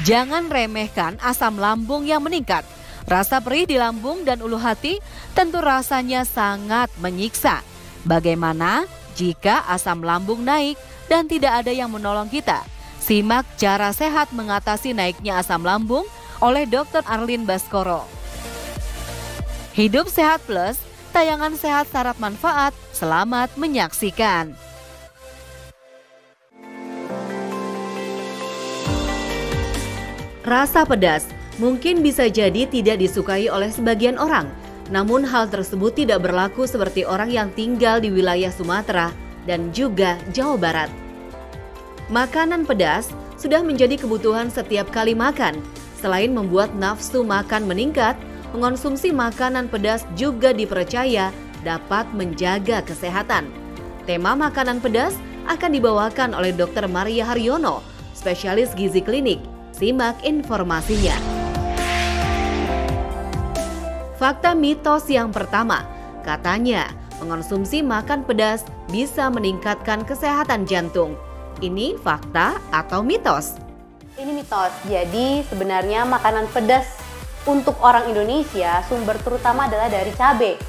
Jangan remehkan asam lambung yang meningkat. Rasa perih di lambung dan ulu hati tentu rasanya sangat menyiksa. Bagaimana jika asam lambung naik dan tidak ada yang menolong kita? Simak cara sehat mengatasi naiknya asam lambung oleh Dr. Arlin Baskoro. Hidup Sehat Plus, tayangan sehat syarat manfaat. Selamat menyaksikan. Rasa pedas mungkin bisa jadi tidak disukai oleh sebagian orang. Namun hal tersebut tidak berlaku seperti orang yang tinggal di wilayah Sumatera dan juga Jawa Barat. Makanan pedas sudah menjadi kebutuhan setiap kali makan. Selain membuat nafsu makan meningkat, mengonsumsi makanan pedas juga dipercaya dapat menjaga kesehatan. Tema makanan pedas akan dibawakan oleh Dr. Maria Haryono, spesialis gizi klinik. Simak informasinya. Fakta mitos yang pertama, katanya mengonsumsi makan pedas bisa meningkatkan kesehatan jantung. Ini fakta atau mitos? Ini mitos. Jadi sebenarnya makanan pedas untuk orang Indonesia sumber terutama adalah dari cabai.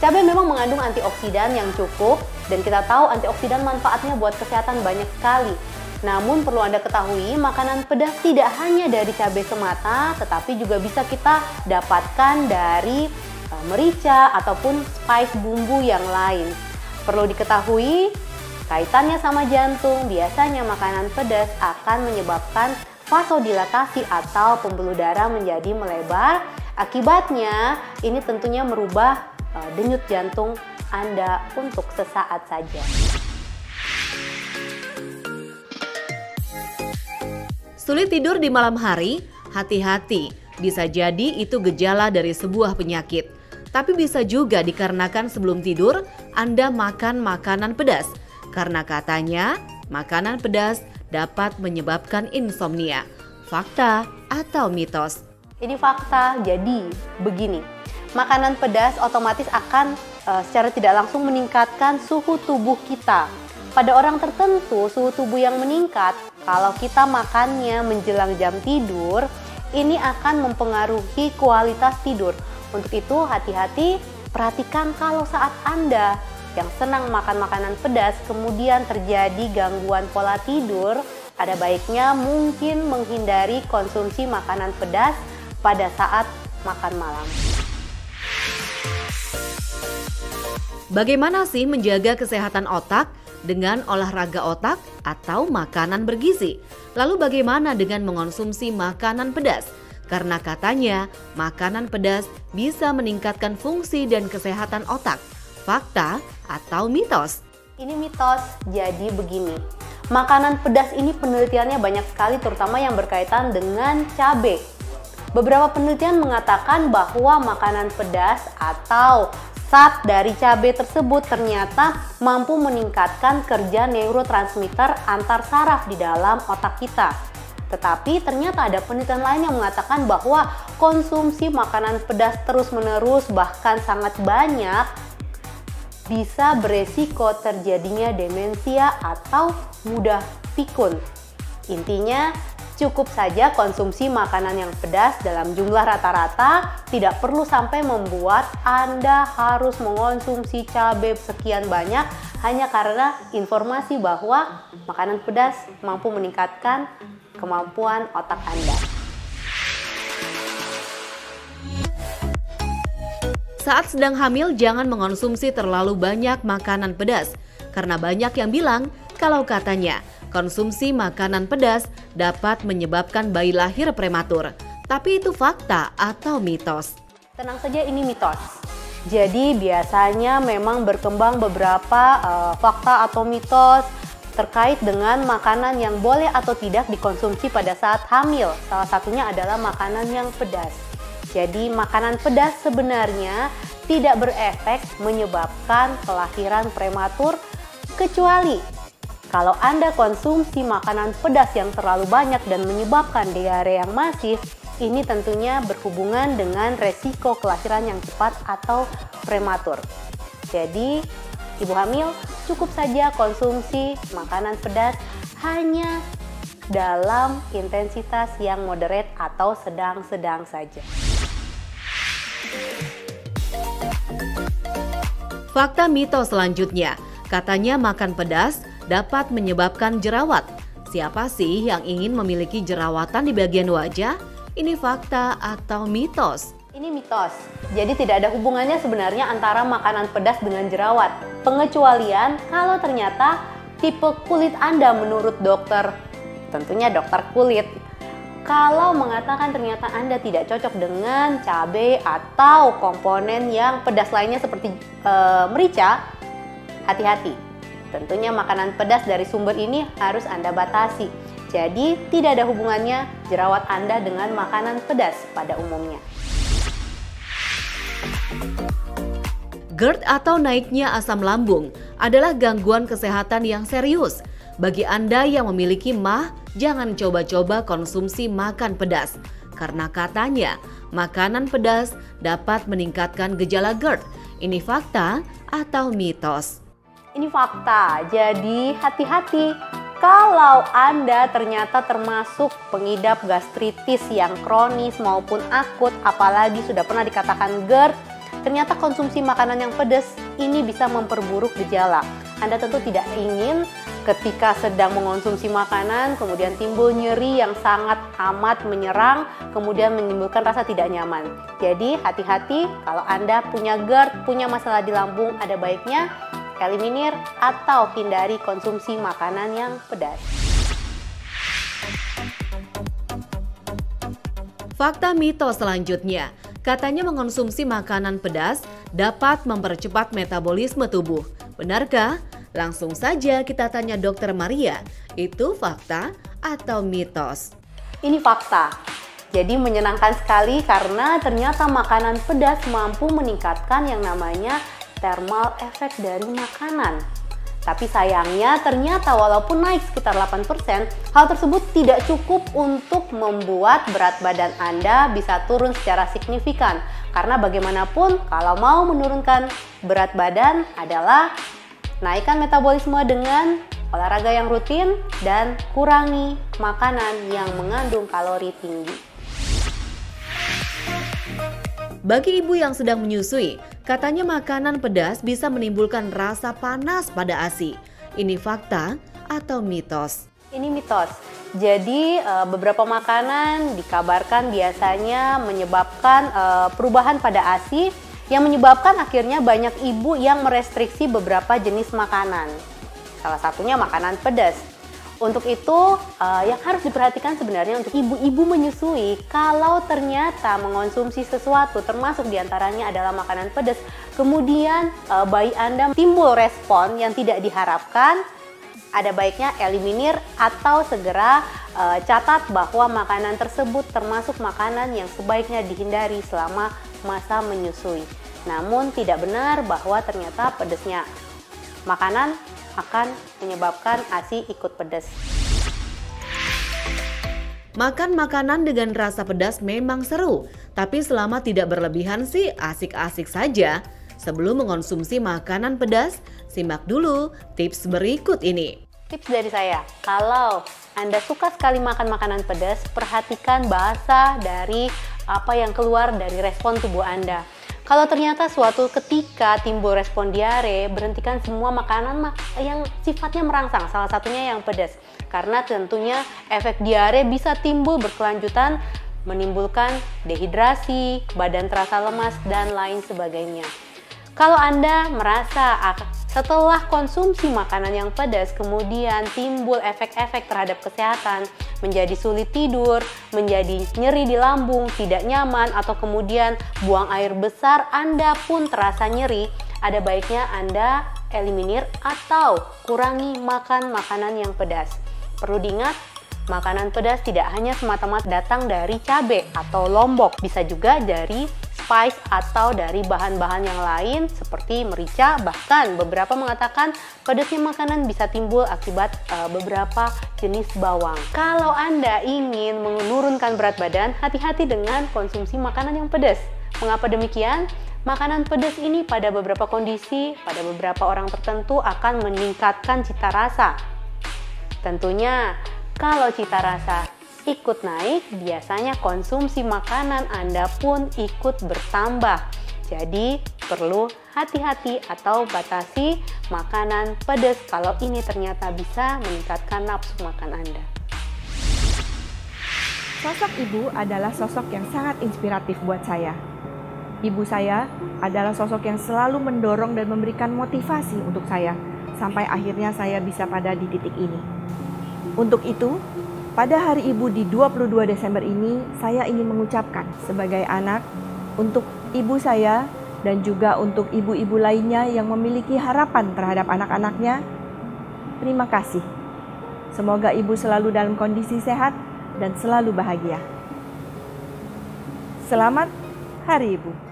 Cabai memang mengandung antioksidan yang cukup dan kita tahu antioksidan manfaatnya buat kesehatan banyak sekali. Namun perlu Anda ketahui, makanan pedas tidak hanya dari cabai semata, tetapi juga bisa kita dapatkan dari merica ataupun spice bumbu yang lain. Perlu diketahui, kaitannya sama jantung, biasanya makanan pedas akan menyebabkan vasodilatasi atau pembuluh darah menjadi melebar. Akibatnya, ini tentunya merubah denyut jantung Anda untuk sesaat saja. Sulit tidur di malam hari? Hati-hati, bisa jadi itu gejala dari sebuah penyakit. Tapi bisa juga dikarenakan sebelum tidur Anda makan makanan pedas. Karena katanya makanan pedas dapat menyebabkan insomnia. Fakta atau mitos? Ini fakta, jadi begini. Makanan pedas otomatis akan secara tidak langsung meningkatkan suhu tubuh kita. Pada orang tertentu, suhu tubuh yang meningkat, kalau kita makannya menjelang jam tidur, ini akan mempengaruhi kualitas tidur. Untuk itu, hati-hati, perhatikan kalau saat Anda yang senang makan makanan pedas, kemudian terjadi gangguan pola tidur, ada baiknya mungkin menghindari konsumsi makanan pedas pada saat makan malam. Bagaimana sih menjaga kesehatan otak? Dengan olahraga otak atau makanan bergizi. Lalu bagaimana dengan mengonsumsi makanan pedas? Karena katanya makanan pedas bisa meningkatkan fungsi dan kesehatan otak. Fakta atau mitos? Ini mitos, jadi begini. Makanan pedas ini penelitiannya banyak sekali, terutama yang berkaitan dengan cabai. Beberapa penelitian mengatakan bahwa makanan pedas atau zat dari cabai tersebut ternyata mampu meningkatkan kerja neurotransmitter antar saraf di dalam otak kita. Tetapi ternyata ada penelitian lain yang mengatakan bahwa konsumsi makanan pedas terus-menerus bahkan sangat banyak bisa beresiko terjadinya demensia atau mudah pikun. Intinya, cukup saja konsumsi makanan yang pedas dalam jumlah rata-rata, tidak perlu sampai membuat Anda harus mengonsumsi cabai sekian banyak hanya karena informasi bahwa makanan pedas mampu meningkatkan kemampuan otak Anda. Saat sedang hamil jangan mengonsumsi terlalu banyak makanan pedas, karena banyak yang bilang kalau katanya konsumsi makanan pedas dapat menyebabkan bayi lahir prematur. Tapi itu fakta atau mitos? Tenang saja, ini mitos. Jadi biasanya memang berkembang beberapa fakta atau mitos terkait dengan makanan yang boleh atau tidak dikonsumsi pada saat hamil. Salah satunya adalah makanan yang pedas. Jadi makanan pedas sebenarnya tidak berefek menyebabkan kelahiran prematur, kecuali kalau Anda konsumsi makanan pedas yang terlalu banyak dan menyebabkan diare yang masif, ini tentunya berhubungan dengan resiko kelahiran yang cepat atau prematur. Jadi, ibu hamil cukup saja konsumsi makanan pedas hanya dalam intensitas yang moderate atau sedang-sedang saja. Fakta mitos selanjutnya, katanya makan pedas dapat menyebabkan jerawat. Siapa sih yang ingin memiliki jerawatan di bagian wajah? Ini fakta atau mitos? Ini mitos. Jadi tidak ada hubungannya sebenarnya antara makanan pedas dengan jerawat. Pengecualian kalau ternyata tipe kulit Anda menurut dokter, tentunya dokter kulit, kalau mengatakan ternyata Anda tidak cocok dengan cabai atau komponen yang pedas lainnya seperti merica, hati-hati. Tentunya makanan pedas dari sumber ini harus Anda batasi. Jadi tidak ada hubungannya jerawat Anda dengan makanan pedas pada umumnya. GERD atau naiknya asam lambung adalah gangguan kesehatan yang serius. Bagi Anda yang memiliki MAH, jangan coba-coba konsumsi makan pedas. Karena katanya, makanan pedas dapat meningkatkan gejala GERD. Ini fakta atau mitos? Ini fakta, jadi hati-hati. Kalau Anda ternyata termasuk pengidap gastritis yang kronis maupun akut, apalagi sudah pernah dikatakan GERD, ternyata konsumsi makanan yang pedas ini bisa memperburuk gejala. Anda tentu tidak ingin ketika sedang mengonsumsi makanan kemudian timbul nyeri yang sangat amat menyerang, kemudian menimbulkan rasa tidak nyaman. Jadi hati-hati kalau Anda punya GERD, punya masalah di lambung, ada baiknya eliminir atau hindari konsumsi makanan yang pedas. Fakta mitos selanjutnya, katanya mengonsumsi makanan pedas dapat mempercepat metabolisme tubuh. Benarkah? Langsung saja kita tanya Dokter Maria, itu fakta atau mitos? Ini fakta. Jadi menyenangkan sekali karena ternyata makanan pedas mampu meningkatkan yang namanya thermal effect dari makanan. Tapi sayangnya ternyata walaupun naik sekitar 8%, hal tersebut tidak cukup untuk membuat berat badan Anda bisa turun secara signifikan. Karena bagaimanapun kalau mau menurunkan berat badan adalah naikkan metabolisme dengan olahraga yang rutin dan kurangi makanan yang mengandung kalori tinggi. Bagi ibu yang sedang menyusui, katanya makanan pedas bisa menimbulkan rasa panas pada ASI. Ini fakta atau mitos? Ini mitos. Jadi beberapa makanan dikabarkan biasanya menyebabkan perubahan pada ASI yang menyebabkan akhirnya banyak ibu yang merestriksi beberapa jenis makanan. Salah satunya makanan pedas. Untuk itu yang harus diperhatikan sebenarnya untuk ibu-ibu menyusui, kalau ternyata mengonsumsi sesuatu termasuk diantaranya adalah makanan pedas, kemudian bayi Anda timbul respon yang tidak diharapkan, ada baiknya eliminir atau segera catat bahwa makanan tersebut termasuk makanan yang sebaiknya dihindari selama masa menyusui. Namun tidak benar bahwa ternyata pedasnya makanan akan menyebabkan ASI ikut pedas. Makan makanan dengan rasa pedas memang seru, tapi selama tidak berlebihan sih asik-asik saja. Sebelum mengonsumsi makanan pedas, simak dulu tips berikut ini. Tips dari saya, kalau Anda suka sekali makan makanan pedas, perhatikan bahasa dari apa yang keluar dari respon tubuh Anda. Kalau ternyata suatu ketika timbul respon diare, berhentikan semua makanan yang sifatnya merangsang, salah satunya yang pedas. Karena tentunya efek diare bisa timbul berkelanjutan, menimbulkan dehidrasi, badan terasa lemas, dan lain sebagainya. Kalau Anda merasa setelah konsumsi makanan yang pedas kemudian timbul efek-efek terhadap kesehatan, menjadi sulit tidur, menjadi nyeri di lambung, tidak nyaman, atau kemudian buang air besar, Anda pun terasa nyeri, ada baiknya Anda eliminir atau kurangi makan makanan yang pedas. Perlu diingat, makanan pedas tidak hanya semata-mata datang dari cabai atau lombok, bisa juga dari spice atau dari bahan-bahan yang lain seperti merica. Bahkan beberapa mengatakan pedasnya makanan bisa timbul akibat beberapa jenis bawang. Kalau Anda ingin menurunkan berat badan, hati-hati dengan konsumsi makanan yang pedas. Mengapa demikian? Makanan pedas ini pada beberapa kondisi, pada beberapa orang tertentu akan meningkatkan cita rasa. Tentunya Kalau cita rasa ikut naik, biasanya konsumsi makanan Anda pun ikut bertambah. Jadi perlu hati-hati atau batasi makanan pedas kalau ini ternyata bisa meningkatkan nafsu makan Anda. Sosok ibu adalah sosok yang sangat inspiratif buat saya. Ibu saya adalah sosok yang selalu mendorong dan memberikan motivasi untuk saya, sampai akhirnya saya bisa pada di titik ini. Untuk itu, pada Hari Ibu di 22 Desember ini, saya ingin mengucapkan sebagai anak untuk ibu saya dan juga untuk ibu-ibu lainnya yang memiliki harapan terhadap anak-anaknya, terima kasih. Semoga ibu selalu dalam kondisi sehat dan selalu bahagia. Selamat Hari Ibu.